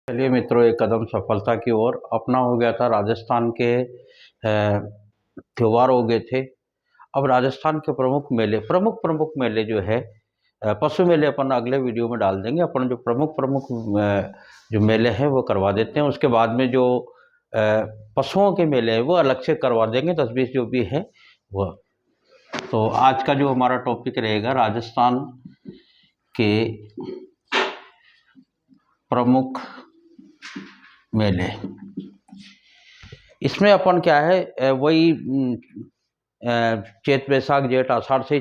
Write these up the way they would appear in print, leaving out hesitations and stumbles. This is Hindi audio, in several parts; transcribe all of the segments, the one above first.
चलिए मित्रों, एक कदम सफलता की ओर। अपना हो गया था राजस्थान के त्योहार हो गए थे। अब राजस्थान के प्रमुख प्रमुख मेले जो है, पशु मेले अपन अगले वीडियो में डाल देंगे। अपन जो प्रमुख प्रमुख जो मेले हैं वो करवा देते हैं। उसके बाद में जो अ, पशुओं के मेले हैं वो अलग से करवा देंगे, 10-20 जो भी है वो। तो आज का जो हमारा टॉपिक रहेगा, राजस्थान के प्रमुख मेले। इसमें अपन क्या है, वही चैत वैशाख जेठ आषाढ़ से ही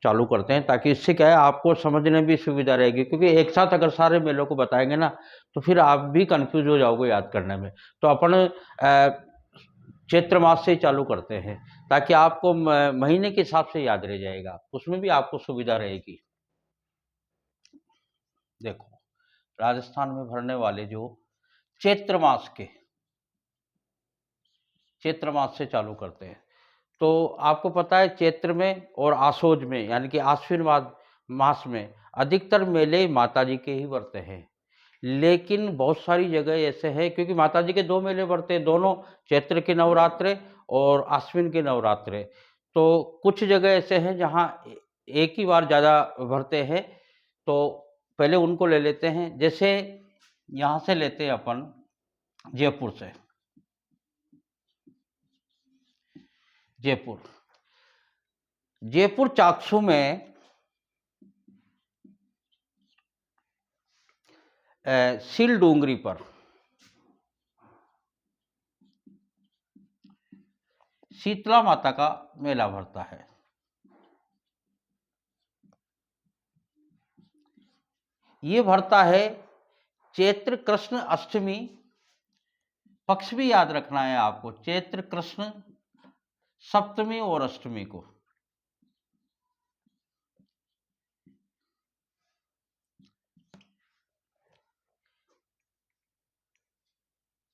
चालू करते हैं, ताकि इससे क्या है आपको समझने में भी सुविधा रहेगी। क्योंकि एक साथ अगर सारे मेलों को बताएंगे ना, तो फिर आप भी कंफ्यूज हो जाओगे याद करने में। तो अपन चैत्र मास से ही चालू करते हैं, ताकि आपको महीने के हिसाब से याद रह जाएगा, उसमें भी आपको सुविधा रहेगी। देखो, राजस्थान में भरने वाले जो चैत्र मास के चैत्र मास से चालू करते हैं। तो आपको पता है चैत्र में और आशोज में, यानी कि आश्विन मास में अधिकतर मेले माता जी के ही बढ़ते हैं। लेकिन बहुत सारी जगह ऐसे हैं, क्योंकि माता जी के 2 मेले बढ़ते हैं, दोनों चैत्र के नवरात्रे और आश्विन के नवरात्रे। तो कुछ जगह ऐसे हैं जहाँ एक ही बार ज़्यादा भरते हैं। तो पहले उनको ले लेते हैं। जैसे यहाँ से लेते हैं अपन जयपुर से। जयपुर जयपुर चाक्षु में सील डूंगरी पर शीतला माता का मेला भरता है। ये भरता है चैत्र कृष्ण अष्टमी पक्ष भी याद रखना है आपको, चैत्र कृष्ण सप्तमी और अष्टमी को।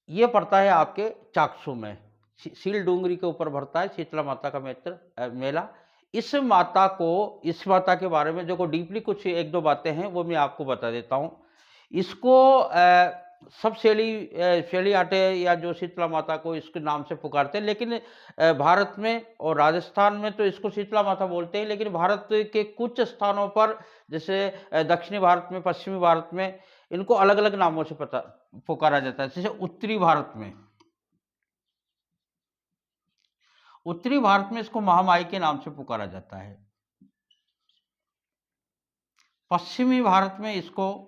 ये पड़ता है आपके चाक्षु में, सील डूंगरी के ऊपर भरता है शीतला माता का मेला। इस माता के बारे में जो डीपली कुछ एक दो बातें हैं वो मैं आपको बता देता हूँ। इसको सब शेली आटे या जो शीतला माता को इसके नाम से पुकारते हैं, लेकिन भारत में और राजस्थान में तो इसको शीतला माता बोलते हैं। लेकिन भारत के कुछ स्थानों पर, जैसे दक्षिणी भारत में, पश्चिमी भारत में, इनको अलग अलग नामों से पुकारा जाता है। जैसे उत्तरी भारत में इसको महामाई के नाम से पुकारा जाता है। पश्चिमी भारत में इसको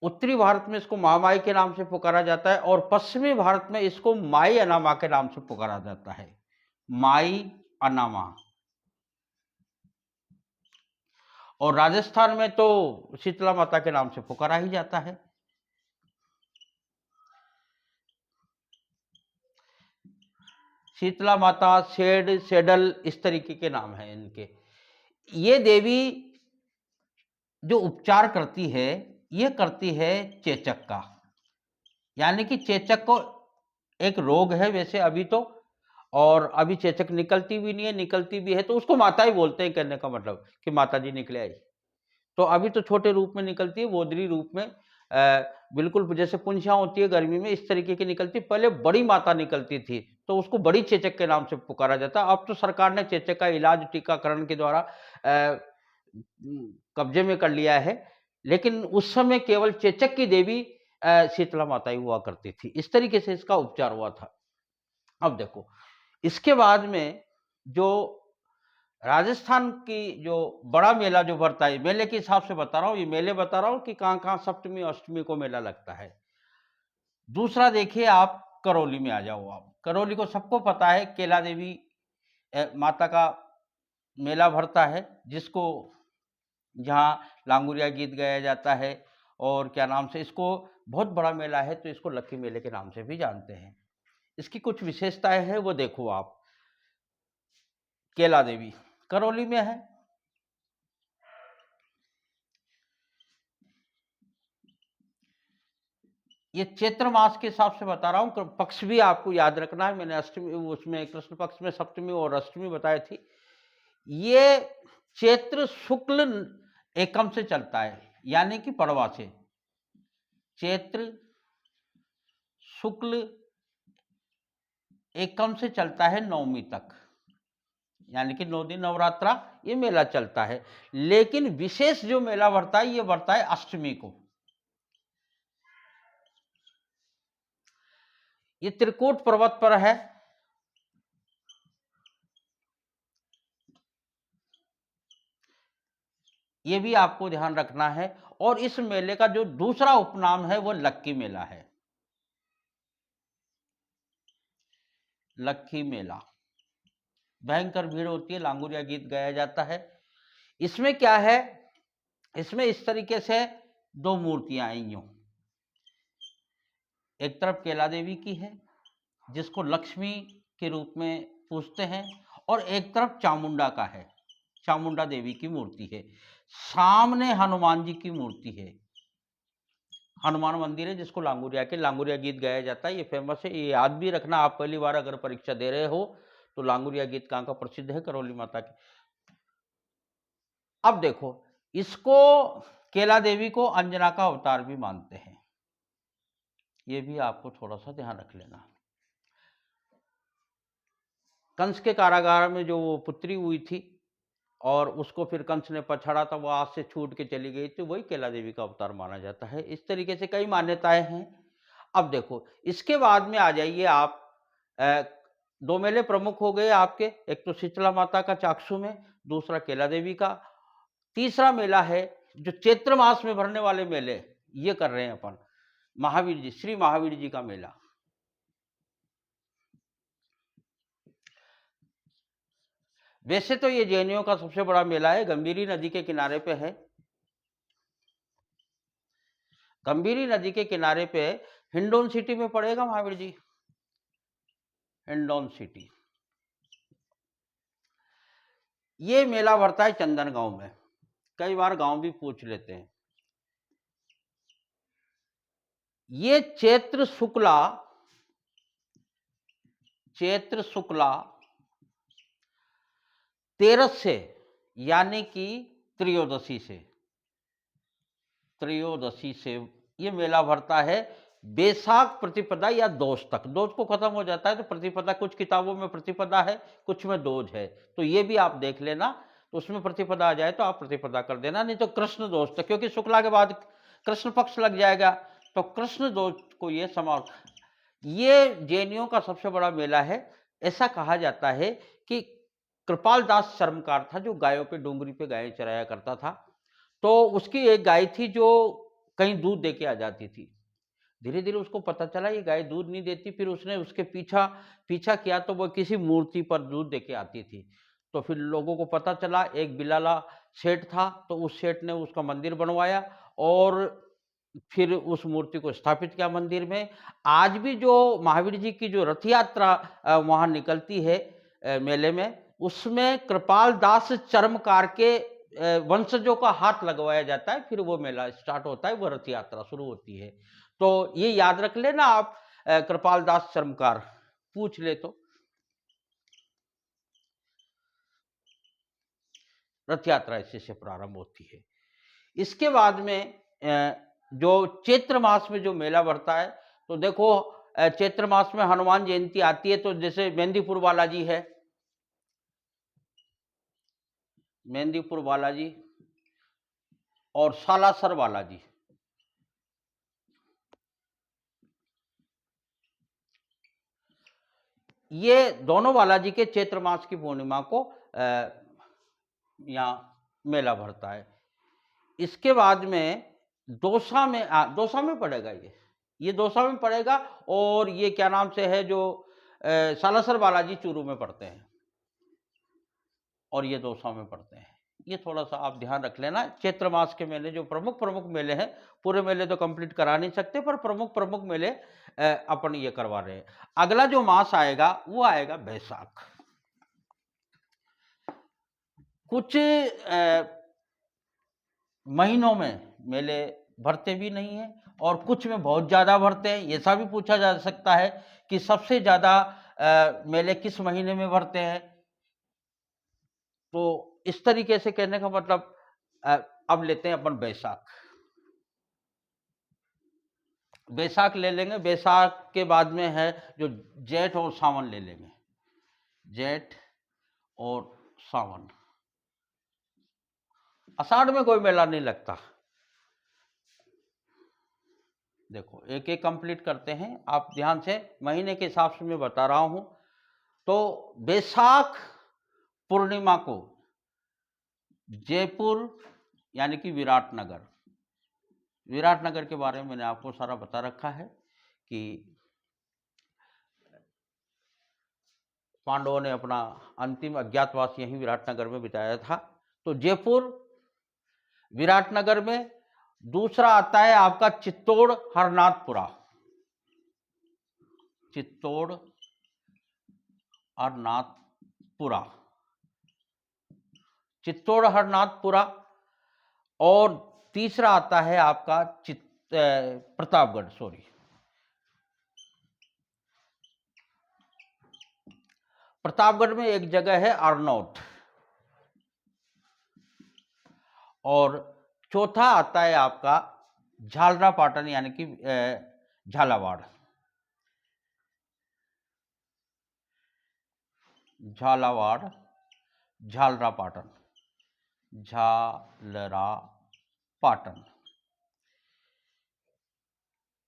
उत्तरी भारत में इसको महामाई के नाम से पुकारा जाता है, और पश्चिमी भारत में इसको माई अनामा के नाम से पुकारा जाता है। माई अनामा। और राजस्थान में तो शीतला माता के नाम से पुकारा ही जाता है। शीतला माता, सेडल, इस तरीके के नाम हैं इनके। ये देवी जो उपचार करती है, ये करती है चेचक का। यानी कि चेचक को एक रोग है वैसे अभी तो, और अभी चेचक निकलती भी नहीं है, निकलती भी है तो उसको माता ही बोलते हैं। कहने का मतलब कि माता जी निकले आई। तो अभी तो छोटे रूप में निकलती है, बोदरी रूप में, बिल्कुल जैसे पुंछियाँ होती है गर्मी में, इस तरीके की निकलती। पहले बड़ी माता निकलती थी तो उसको बड़ी चेचक के नाम से पुकारा जाता। अब तो सरकार ने चेचक का इलाज टीकाकरण के द्वारा कब्जे में कर लिया है। लेकिन उस समय केवल चेचक की देवी शीतला माता ही हुआ करती थी। इस तरीके से इसका उपचार हुआ था। अब देखो, इसके बाद में जो राजस्थान की जो बड़ा मेला जो भरता है, मेले के हिसाब से बता रहा हूँ, ये मेले बता रहा हूँ कि कहाँ कहाँ सप्तमी अष्टमी को मेला लगता है। दूसरा देखिए, आप करौली में आ जाओ। आप करौली को सबको पता है, केला देवी माता का मेला भरता है, जिसको जहाँ लांगुरिया गीत गाया जाता है। और क्या नाम से, इसको बहुत बड़ा मेला है तो इसको लक्की मेले के नाम से भी जानते हैं। इसकी कुछ विशेषताएं हैं, वो देखो आप। केला देवी करौली में है। ये चैत्र मास के हिसाब से बता रहा हूँ, पक्ष भी आपको याद रखना है। मैंने अष्टमी, उसमें कृष्ण पक्ष में सप्तमी और अष्टमी बताई थी। ये चैत्र शुक्ल एकम से चलता है। यानी कि पड़वा से चैत्र शुक्ल एकम से चलता है नवमी तक, यानी कि 9 दिन नवरात्रा ये मेला चलता है। लेकिन विशेष जो मेला बढ़ता है ये बढ़ता है अष्टमी को। ये त्रिकूट पर्वत पर है। ये भी आपको ध्यान रखना है। और इस मेले का जो दूसरा उपनाम है वो लक्की मेला है। लक्की मेला, भयंकर भीड़ होती है, लांगुरिया गीत गाया जाता है। इसमें क्या है, इसमें इस तरीके से 2 मूर्तियां आई हैं। एक तरफ केला देवी की है जिसको लक्ष्मी के रूप में पूजते हैं, और एक तरफ चामुंडा का है, चामुंडा देवी की मूर्ति है। सामने हनुमान जी की मूर्ति है, हनुमान मंदिर है जिसको लांगुरिया गीत गाया जाता है। ये फेमस है, ये याद भी रखना। आप पहली बार अगर परीक्षा दे रहे हो तो लांगुरिया गीत कहाँ का प्रसिद्ध है, करौली माता के। अब देखो, इसको केला देवी को अंजना का अवतार भी मानते हैं, ये भी आपको थोड़ा सा ध्यान रख लेना। कंस के कारागार में जो वो पुत्री हुई थी और उसको फिर कंस ने पछाड़ा था, वो आज से छूट के चली गई थी, वही केला देवी का अवतार माना जाता है। इस तरीके से कई मान्यताएं हैं। अब देखो, इसके बाद में आ जाइए आप, 2 मेले प्रमुख हो गए आपके, एक तो शीतला माता का चाक्षु में, दूसरा केला देवी का। तीसरा मेला है जो चैत्र मास में भरने वाले मेले, ये कर रहे हैं अपन, महावीर जी, श्री महावीर जी का मेला। वैसे तो ये जैनियों का सबसे बड़ा मेला है, गंभीरी नदी के किनारे पे है। गंभीरी नदी के किनारे पे हिंडौन सिटी में पड़ेगा महावीर जी, हिंडौन सिटी। ये मेला भरता है चंदन गांव में, कई बार गांव भी पूछ लेते हैं। ये चैत्र शुक्ला 13 से, यानी कि त्रयोदशी से ये मेला भरता है। बैसाख प्रतिपदा या दोष तक, दोष को खत्म हो जाता है तो प्रतिपदा, कुछ किताबों में प्रतिपदा है, कुछ में दोष है, तो ये भी आप देख लेना। तो उसमें प्रतिपदा आ जाए तो आप प्रतिपदा कर देना, नहीं तो कृष्ण दोष तक, क्योंकि शुक्ला के बाद कृष्ण पक्ष लग जाएगा, तो कृष्ण दोष को ये समाप्त। ये जैनियों का सबसे बड़ा मेला है। ऐसा कहा जाता है कि कृपाल दास चर्मकार था जो गायों पे, डोंगरी पे गायें चराया करता था। तो उसकी एक गाय थी जो कहीं दूध दे के आ जाती थी। धीरे धीरे उसको पता चला ये गाय दूध नहीं देती, फिर उसने उसके पीछा किया तो वो किसी मूर्ति पर दूध दे के आती थी। तो फिर लोगों को पता चला, एक बिलाला सेठ था, तो उस सेठ ने उसका मंदिर बनवाया और फिर उस मूर्ति को स्थापित किया मंदिर में। आज भी जो महावीर जी की जो रथ यात्रा वहाँ निकलती है मेले में, उसमें कृपाल दास चर्मकार के वंशजों का हाथ लगवाया जाता है, फिर वो मेला स्टार्ट होता है, वो रथ यात्रा शुरू होती है। तो ये याद रख लेना आप, कृपाल दास चर्मकार पूछ ले तो। रथ यात्रा ऐसे से प्रारंभ होती है। इसके बाद में जो चैत्र मास में जो मेला बढ़ता है, तो देखो चैत्र मास में हनुमान जयंती आती है, तो जैसे मेहंदीपुर बालाजी है, मेहंदीपुर बालाजी और सालासर बालाजी, ये दोनों बालाजी के चैत्र मास की पूर्णिमा को यहाँ मेला भरता है। इसके बाद में दौसा में पड़ेगा, ये दौसा में पड़ेगा। और ये क्या नाम से है, जो सालासर बालाजी चूरू में पड़ते हैं और ये दौसा में पड़ते हैं। ये थोड़ा सा आप ध्यान रख लेना। चैत्र मास के मेले जो प्रमुख मेले हैं, पूरे मेले तो कंप्लीट करा नहीं सकते, पर प्रमुख मेले अपन ये करवा रहे हैं। अगला जो मास आएगा वो आएगा बैसाख। कुछ महीनों में मेले भरते भी नहीं है और कुछ में बहुत ज़्यादा भरते हैं। ऐसा भी पूछा जा सकता है कि सबसे ज़्यादा मेले किस महीने में भरते हैं। तो इस तरीके से कहने का मतलब, अब लेते हैं अपन बैसाख। बैसाख ले लेंगे, बैसाख के बाद में है जो जेठ और सावन ले लेंगे, जेठ और सावन। आषाढ़ में कोई मेला नहीं लगता। देखो एक एक कंप्लीट करते हैं, आप ध्यान से, महीने के हिसाब से मैं बता रहा हूं। तो बैसाख पूर्णिमा को जयपुर यानी कि विराटनगर, विराटनगर के बारे में मैंने आपको सारा बता रखा है कि पांडवों ने अपना अंतिम अज्ञातवास यहीं विराटनगर में बिताया था। तो जयपुर, विराटनगर में। दूसरा आता है आपका चित्तौड़ हरनाथपुरा, चित्तौड़ हरनाथपुरा, चित्तौड़ हरनाथपुरा। और तीसरा आता है आपका प्रतापगढ़, सॉरी, प्रतापगढ़ में एक जगह है अरनौत। और चौथा आता है आपका झालरापाटन यानी कि झालावाड़, झालावाड़, झालरापाटन, झालरापाटन।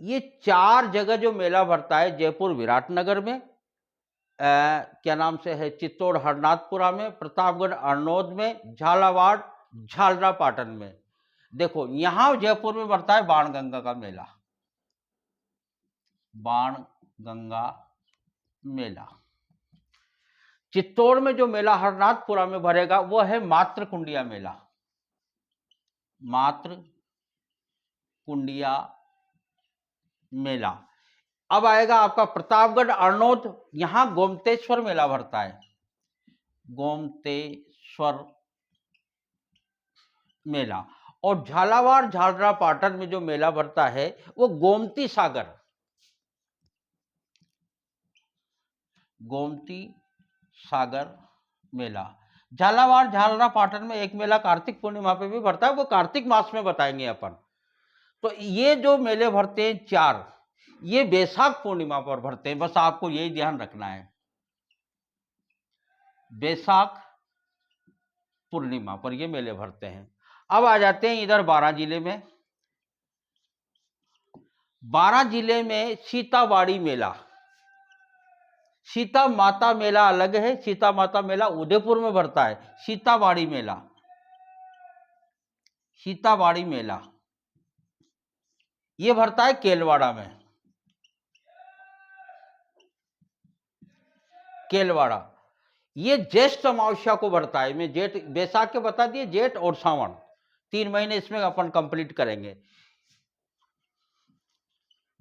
ये चार जगह जो मेला भरता है, जयपुर विराटनगर में, क्या नाम से है, चित्तौड़ हरनाथपुरा में, प्रतापगढ़ अरनौद में, झालावाड़ झालरापाटन में। देखो यहां जयपुर में भरता है बाणगंगा का मेला, बाणगंगा मेला। चित्तौड़ में जो मेला हरनाथपुरा में भरेगा वो है मातृकुंडिया मेला, मातृकुंडिया मेला। अब आएगा आपका प्रतापगढ़ अरनौद, यहां गोमतेश्वर मेला भरता है, गोमतेश्वर मेला। और झालावाड़ झालरापाटन में जो मेला भरता है वो गोमती सागर, गोमती सागर मेला। झालावाड़ झालरापाटन में एक मेला कार्तिक पूर्णिमा पे भी भरता है, वो कार्तिक मास में बताएंगे अपन। तो ये जो मेले भरते हैं चार, ये बैसाख पूर्णिमा पर भरते हैं, बस आपको यही ध्यान रखना है, बैसाख पूर्णिमा पर ये मेले भरते हैं। अब आ जाते हैं इधर 12 जिले में। 12 जिले में सीताबाड़ी मेला, सीता माता मेला अलग है, सीता माता मेला उदयपुर में भरता है। सीताबाड़ी मेला, सीताबाड़ी मेला ये भरता है केलवाड़ा में, केलवाड़ा। ये ज्येष्ठ अमावस्या को भरता है। मैं जेठ बैसाख के बता दिए, जेठ और सावन 3 महीने इसमें अपन कंप्लीट करेंगे।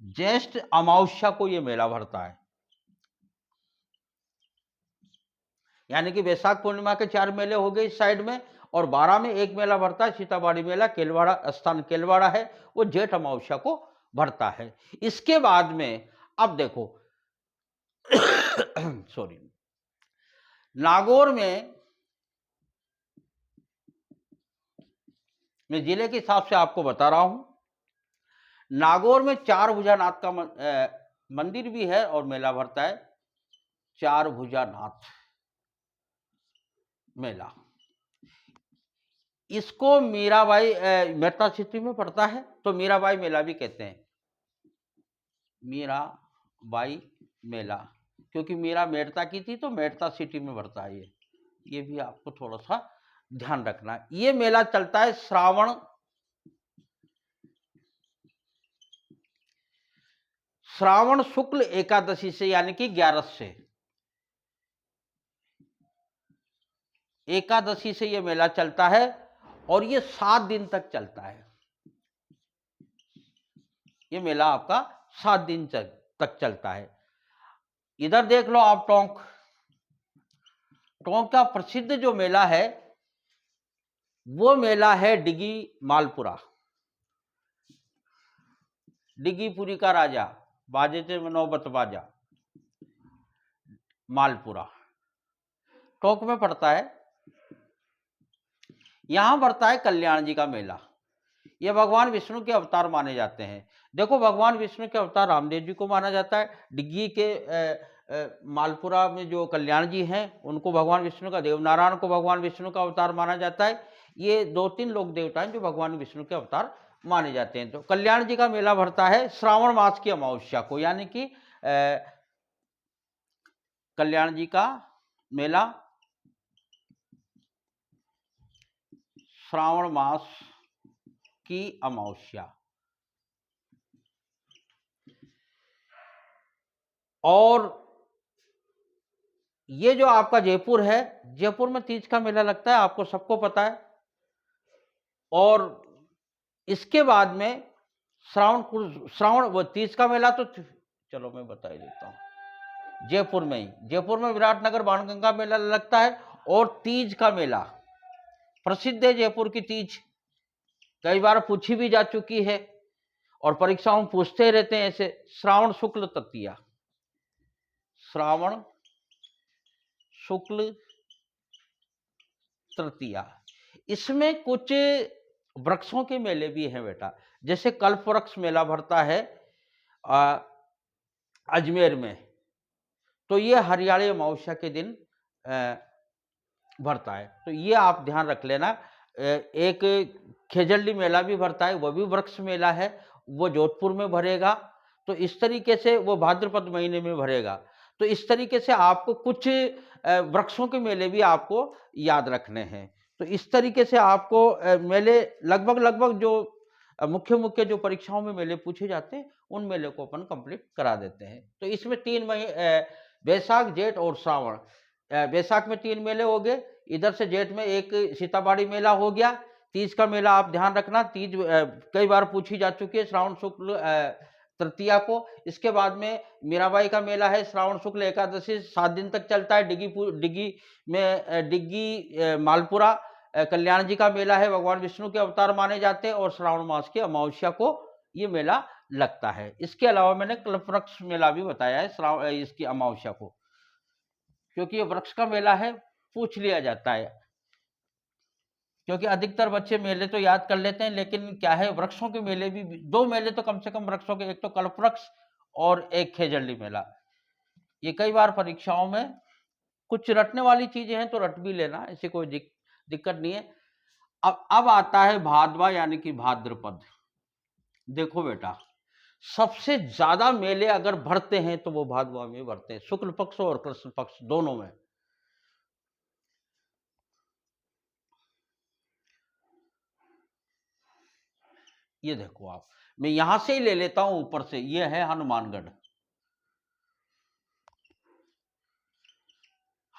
ज्येष्ठ अमावस्या को ये मेला भरता है, यानी कि बैसाख पूर्णिमा के 4 मेले हो गए इस साइड में, और 12 में एक मेला भरता है सीताबाड़ी मेला, केलवाड़ा स्थान केलवाड़ा है, वो जेठ अमावस्या को भरता है। इसके बाद में अब देखो सॉरी, नागौर में, मैं जिले के हिसाब से आपको बता रहा हूं, नागौर में चार भुजानाथ का मंदिर भी है और मेला भरता है, चार भुजानाथ मेला। इसको मीराबाई मेरता सिटी में पड़ता है, तो मीराबाई मेला भी कहते हैं, मीराबाई मेला, क्योंकि मीरा मेरता की थी तो मेरता सिटी में भरता है ये भी आपको थोड़ा सा ध्यान रखना। ये मेला चलता है श्रावण शुक्ल एकादशी से, यानी कि 11 से, एकादशी से ये मेला चलता है और ये 7 दिन तक चलता है। ये मेला आपका 7 दिन तक चलता है। इधर देख लो आप टोंक, टोंक का प्रसिद्ध जो मेला है वो मेला है डिगी मालपुरा, डिगीपुरी का राजा, बाजे से नौबत बाजा, मालपुरा टोंक में पड़ता है। यहां पड़ता है कल्याण जी का मेला। ये भगवान विष्णु के अवतार माने जाते हैं। देखो भगवान विष्णु के अवतार रामदेव जी को माना जाता है। डिग्गी के मालपुरा में जो कल्याण जी हैं, उनको भगवान विष्णु का, देवनारायण को भगवान विष्णु का अवतार माना जाता है। ये 2-3 लोक देवता हैं जो भगवान विष्णु के अवतार माने जाते हैं। तो कल्याण जी का मेला भरता है श्रावण मास की अमावस्या को, यानी कि कल्याण जी का मेला श्रावण मास की अमावस्या। और ये जो आपका जयपुर है, जयपुर में तीज का मेला लगता है, आपको सबको पता है। और इसके बाद में श्रावण वो तीज का मेला तो चलो मैं बता ही देता हूँ। जयपुर में ही, जयपुर में विराटनगर बाणगंगा मेला लगता है। और तीज का मेला प्रसिद्ध है, जयपुर की तीज कई बार पूछी भी जा चुकी है और परीक्षाओं में पूछते रहते हैं ऐसे। श्रावण शुक्ल तृतीया, श्रावण शुक्ल तृतीया, इसमें कुछ वृक्षों के मेले भी हैं बेटा। जैसे कल्प वृक्ष मेला भरता है अजमेर में, तो ये हरियाली अमावस्या के दिन भरता है, तो ये आप ध्यान रख लेना। एक खेजड़ली मेला भी भरता है, वो भी वृक्ष मेला है, वो जोधपुर में भरेगा। तो इस तरीके से वो भाद्रपद महीने में भरेगा। तो इस तरीके से आपको कुछ वृक्षों के मेले भी आपको याद रखने हैं। तो इस तरीके से आपको मेले लगभग जो मुख्य जो परीक्षाओं में मेले पूछे जाते हैं, उन मेले को अपन कंप्लीट करा देते हैं। तो इसमें 3 महीने, बैसाख, जेठ और श्रावण। बैसाख में 3 मेले हो गए, इधर से जेठ में एक सीताबाड़ी मेला हो गया। तीज का मेला आप ध्यान रखना, तीज कई बार पूछी जा चुकी है, श्रावण शुक्ल तृतीया को। इसके बाद में मीराबाई का मेला है श्रावण शुक्ल एकादशी, 7 दिन तक चलता है। डिग्गी मालपुरा कल्याण जी का मेला है, भगवान विष्णु के अवतार माने जाते हैं। और श्रावण मास की अमावस्या को ये मेला लगता है। इसके अलावा मैंने कल्पवृक्ष मेला भी बताया है इसकी अमावस्या को, क्योंकि ये वृक्ष का मेला है, पूछ लिया जाता है। क्योंकि अधिकतर बच्चे मेले तो याद कर लेते हैं, लेकिन क्या है, वृक्षों के मेले भी 2 मेले तो कम से कम वृक्षों के, एक तो कल्पवृक्ष और एक खेजड़ली मेला। ये कई बार परीक्षाओं में कुछ रटने वाली चीजें हैं तो रट भी लेना, ऐसी कोई दिक्कत नहीं है। अब आता है भादवा, यानी कि भाद्रपद। देखो बेटा, सबसे ज्यादा मेले अगर भरते हैं तो वो भादवा में भरते हैं, शुक्ल पक्ष और कृष्ण पक्ष दोनों में। ये देखो आप, मैं यहां से ही ले लेता हूं ऊपर से, ये है हनुमानगढ़।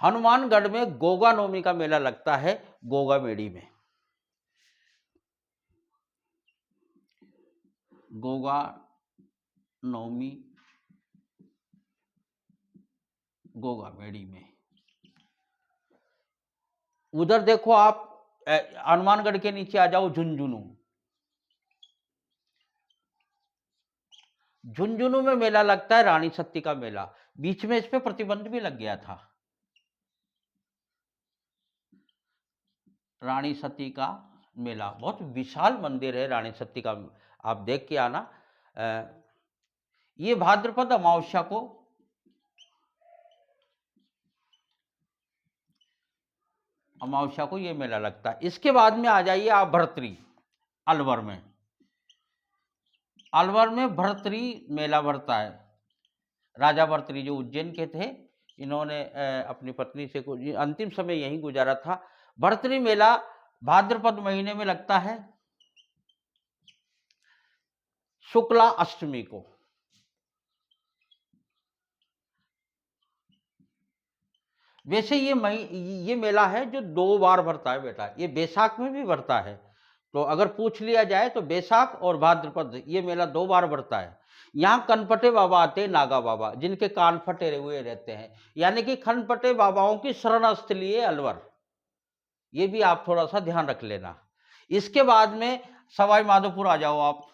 हनुमानगढ़ में गोगा नवमी का मेला लगता है, गोगा मेड़ी में। गोगा नवमी गोगा मेड़ी में। उधर देखो आप, हनुमानगढ़ के नीचे आ जाओ, झुंझुनू। झुंझुनू में मेला लगता है रानी सती का मेला। बीच में इस पे प्रतिबंध भी लग गया था। रानी सती का मेला बहुत विशाल मंदिर है, रानी सती का, आप देख के आना। ये भाद्रपद अमावस्या को ये मेला लगता है। इसके बाद में आ जाइए आप भरतरी, अलवर में। अलवर में भरतरी मेला भरता है। राजा भरतरी जो उज्जैन के थे, इन्होंने अपनी पत्नी से अंतिम समय यहीं गुजारा था। भरतरी मेला भाद्रपद महीने में लगता है, शुक्ला अष्टमी को। वैसे ये मेला है जो 2 बार भरता है बेटा। ये बैसाख में भी भरता है, तो अगर पूछ लिया जाए तो बैसाख और भाद्रपद ये मेला 2 बार भरता है। यहाँ कनपटे बाबा आते हैं, नागा बाबा, जिनके कान फटे हुए रहते हैं, यानी कि खनपटे बाबाओं की शरण स्थली है अलवर। ये भी आप थोड़ा सा ध्यान रख लेना। इसके बाद में सवाई माधोपुर आ जाओ आप,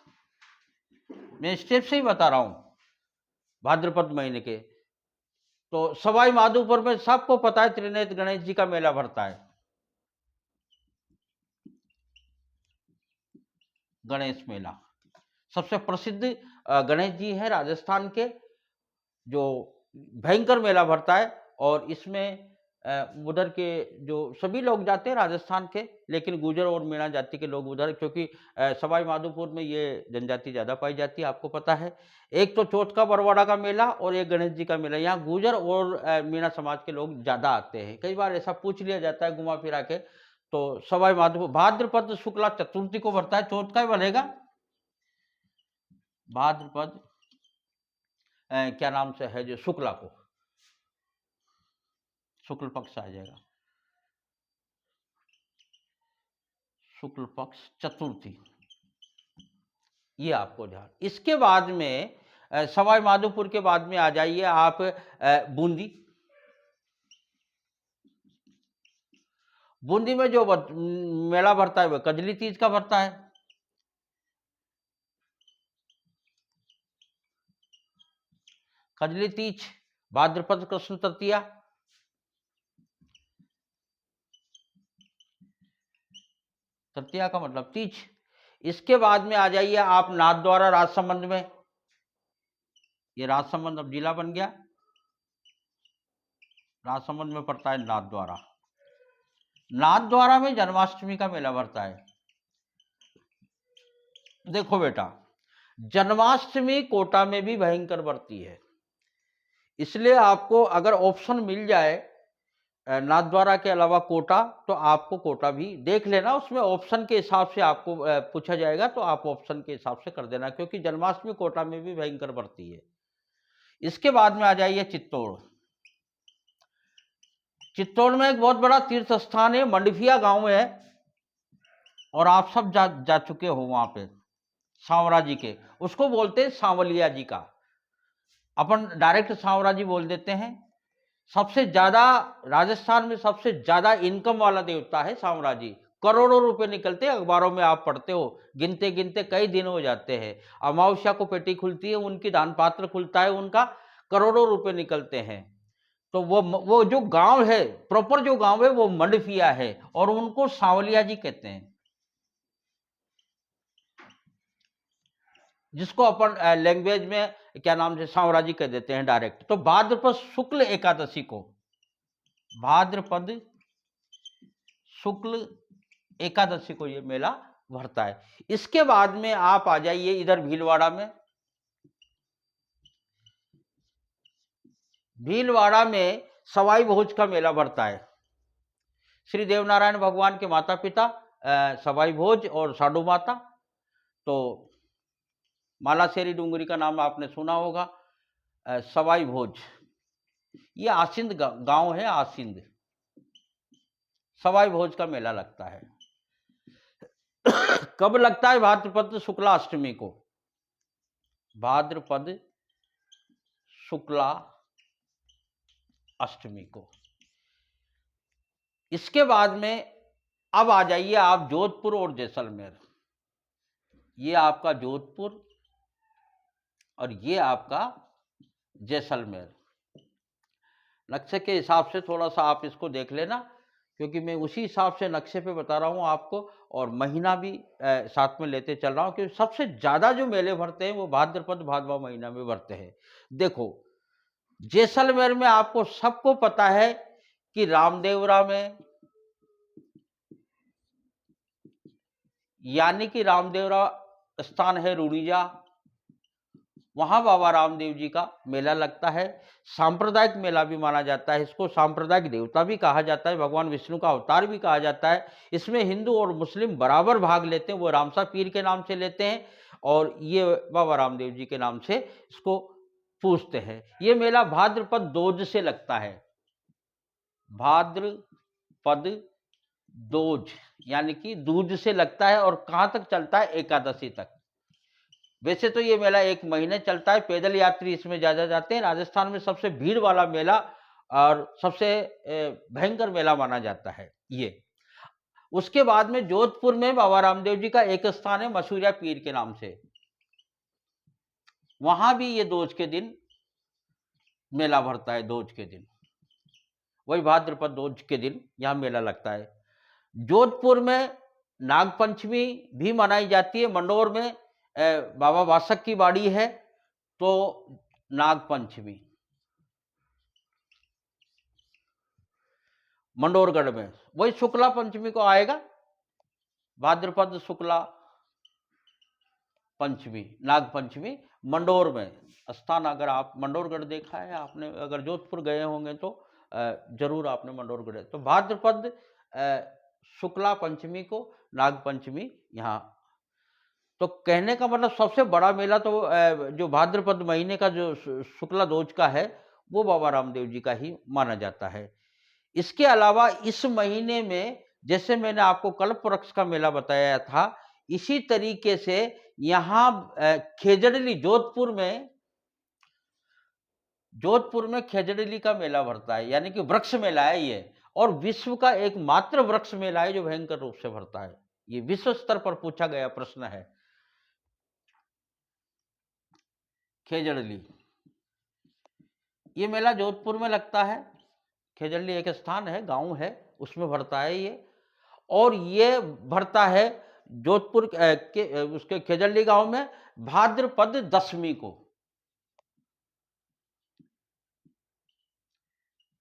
मैं स्टेप से ही बता रहा हूं, भाद्रपद महीने के। तो सवाई माधोपुर में सबको पता है त्रिनेत्र गणेश जी का मेला भरता है। गणेश मेला सबसे प्रसिद्ध गणेश जी हैं राजस्थान के, जो भयंकर मेला भरता है। और इसमें उधर के जो सभी लोग जाते हैं राजस्थान के, लेकिन गुर्जर और मीणा जाति के लोग उधर, क्योंकि सवाई माधोपुर में ये जनजाति ज़्यादा पाई जाती है, आपको पता है। एक तो चौथ का बरवाड़ा का मेला और एक गणेश जी का मेला, यहाँ गुर्जर और मीणा समाज के लोग ज़्यादा आते हैं। कई बार ऐसा पूछ लिया जाता है घुमा फिरा के, तो सवाई माधोपुर भाद्रपद शुक्ला चतुर्थी को भरता है, चौथ का ही बनेगा। भाद्रपद क्या नाम से है, जो शुक्ला को, शुक्ल पक्ष आ जाएगा, शुक्ल पक्ष चतुर्थी, ये आपको ध्यान। इसके बाद में सवाई माधोपुर के बाद में आ जाइए आप बूंदी। बूंदी में जो मेला भरता है वह कजली तीज का भरता है। कजली तीज भाद्रपद कृष्ण तृतीया, तृतीया का मतलब तीज। इसके बाद में आ जाइए आप नाथद्वारा राजसमंद में, ये राजसमंद अब जिला बन गया, राजसमंद में पड़ता है नाथद्वारा। नाथद्वारा में जन्माष्टमी का मेला भरता है। देखो बेटा, जन्माष्टमी कोटा में भी भयंकर बढ़ती है, इसलिए आपको अगर ऑप्शन मिल जाए नाथद्वारा के अलावा कोटा, तो आपको कोटा भी देख लेना, उसमें ऑप्शन के हिसाब से आपको पूछा जाएगा, तो आप ऑप्शन के हिसाब से कर देना, क्योंकि जन्माष्टमी कोटा में भी भयंकर बढ़ती है। इसके बाद में आ जाइए चित्तौड़। चित्तौड़ में एक बहुत बड़ा तीर्थ स्थान है, मंडभिया गांव है, और आप सब जा चुके हो वहां पे, सांवरा जी के, उसको बोलते हैं सांवलिया जी का, अपन डायरेक्ट सांवरा जी बोल देते हैं। सबसे ज्यादा राजस्थान में सबसे ज्यादा इनकम वाला देवता है सांवरा जी, करोड़ों रुपए निकलते हैं, अखबारों में आप पढ़ते हो, गिनते गिनते कई दिन हो जाते हैं। अमावस्या को पेटी खुलती है उनकी, दान पात्र खुलता है उनका, करोड़ों रुपए निकलते हैं। तो वो जो गांव है, प्रॉपर जो गांव है वो मंडभिया है, और उनको सांवलिया जी कहते हैं, जिसको अपन लैंग्वेज में क्या नाम से सांवरा जी कह देते हैं डायरेक्ट। तो भाद्रपद शुक्ल एकादशी को, भाद्रपद शुक्ल एकादशी को ये मेला भरता है। इसके बाद में आप आ जाइए इधर भीलवाड़ा में। भीलवाड़ा में सवाई भोज का मेला भरता है। श्री देवनारायण भगवान के माता पिता सवाई भोज और साडू माता, तो मालाशेरी डूंगरी का नाम आपने सुना होगा। सवाई भोज, ये आसिंद गांव है, आसिंद, सवाई भोज का मेला लगता है। कब लगता है? भाद्रपद शुक्ला अष्टमी को, भाद्रपद शुक्ला अष्टमी को। इसके बाद में अब आ जाइए आप जोधपुर और जैसलमेर। ये आपका जोधपुर और ये आपका जैसलमेर। नक्शे के हिसाब से थोड़ा सा आप इसको देख लेना, क्योंकि मैं उसी हिसाब से नक्शे पे बता रहा हूँ आपको, और महीना भी साथ में लेते चल रहा हूँ, क्योंकि सबसे ज़्यादा जो मेले भरते हैं वो भाद्रपद भादवा महीना में भरते हैं। देखो, जैसलमेर में आपको सबको पता है कि रामदेवरा में, यानी कि रामदेवरा स्थान है रूणीजा, वहां बाबा रामदेव जी का मेला लगता है। सांप्रदायिक मेला भी माना जाता है, इसको सांप्रदायिक देवता भी कहा जाता है, भगवान विष्णु का अवतार भी कहा जाता है। इसमें हिंदू और मुस्लिम बराबर भाग लेते हैं, वो रामसा पीर के नाम से लेते हैं, और ये बाबा रामदेव जी के नाम से इसको पूजते हैं। ये मेला भाद्रपद दोज से लगता है, भाद्रपद दोज यानी कि दूज से लगता है, और कहां तक चलता है? एकादशी तक। वैसे तो ये मेला एक महीने चलता है, पैदल यात्री इसमें ज्यादा जाते हैं। राजस्थान में सबसे भीड़ वाला मेला और सबसे भयंकर मेला माना जाता है ये। उसके बाद में जोधपुर में बाबा रामदेव जी का एक स्थान है मसूरिया पीर के नाम से, वहां भी ये दोज के दिन मेला भरता है। दोज के दिन, वही भाद्रपद दोज के दिन यहां मेला लगता है। जोधपुर में नागपंचमी भी मनाई जाती है। मंडोर में बाबा वासक की बाड़ी है, तो नागपंचमी मंडोरगढ़ में वही शुक्ला पंचमी को आएगा, भाद्रपद शुक्ला पंचमी, नागपंचमी मंडोर में स्थान। अगर आप मंडोरगढ़ देखा है आपने, अगर जोधपुर गए होंगे तो जरूर आपने मंडोरगढ़, तो भाद्रपद शुक्ला पंचमी को नागपंचमी यहाँ। तो कहने का मतलब सबसे बड़ा मेला तो जो भाद्रपद महीने का जो शुक्ला दोज का है, वो बाबा रामदेव जी का ही माना जाता है। इसके अलावा इस महीने में, जैसे मैंने आपको कल्प वृक्ष का मेला बताया था, इसी तरीके से यहाँ खेजड़ली जोधपुर में खेजड़ली का मेला भरता है, यानी कि वृक्ष मेला है ये, और विश्व का एकमात्र वृक्ष मेला है जो भयंकर रूप से भरता है। ये विश्व स्तर पर पूछा गया प्रश्न है। खेजड़ली, ये मेला जोधपुर में लगता है। खेजड़ली एक स्थान है, गांव है, उसमें भरता है ये, और ये भरता है जोधपुर के उसके खेजड़ली गांव में भाद्रपद दशमी को।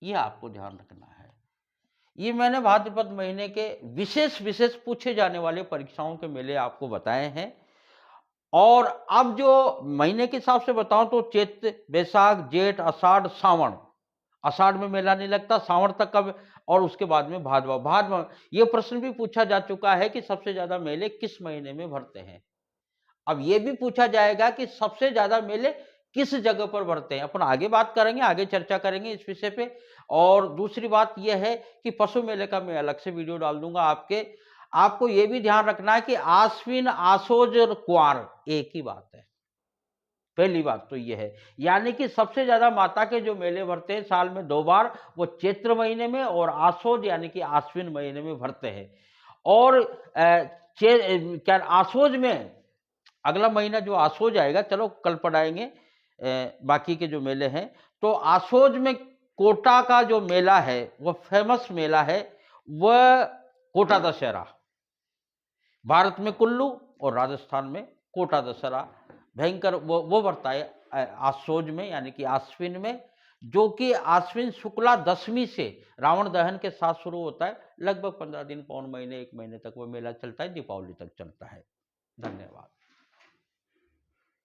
ये आपको ध्यान रखना है। ये मैंने भाद्रपद महीने के विशेष पूछे जाने वाले परीक्षाओं के मेले आपको बताए हैं। और अब जो महीने के हिसाब से बताऊं तो चैत, बैसाख, जेठ, आषाढ़, सावन। आषाढ़ में मेला नहीं लगता, सावन तक का, और उसके बाद में भादवा। ये प्रश्न भी पूछा जा चुका है कि सबसे ज्यादा मेले किस महीने में भरते हैं। अब ये भी पूछा जाएगा कि सबसे ज्यादा मेले किस जगह पर भरते हैं। अपन आगे बात करेंगे, आगे चर्चा करेंगे इस विषय पे। और दूसरी बात यह है कि पशु मेले का मैं अलग से वीडियो डाल दूंगा आपको ये भी ध्यान रखना है कि आश्विन, आशोज और क्वार एक ही बात है। पहली बात तो यह है, यानी कि सबसे ज्यादा माता के जो मेले भरते हैं साल में 2 बार, वो चैत्र महीने में और आशोज यानी कि आश्विन महीने में भरते हैं। और क्या आशोज में अगला महीना जो आशोज आएगा, चलो कल पढ़ाएंगे बाकी के जो मेले हैं। तो आशोज में कोटा का जो मेला है वह फेमस मेला है, वह कोटा दशहरा। भारत में कुल्लू और राजस्थान में कोटा दशहरा भयंकर वो बढ़ता है आशोज में, यानी कि आश्विन में, जो कि आश्विन शुक्ला दशमी से रावण दहन के साथ शुरू होता है। लगभग 15 दिन, पौन महीने, 1 महीने तक वो मेला चलता है, दीपावली तक चलता है। धन्यवाद।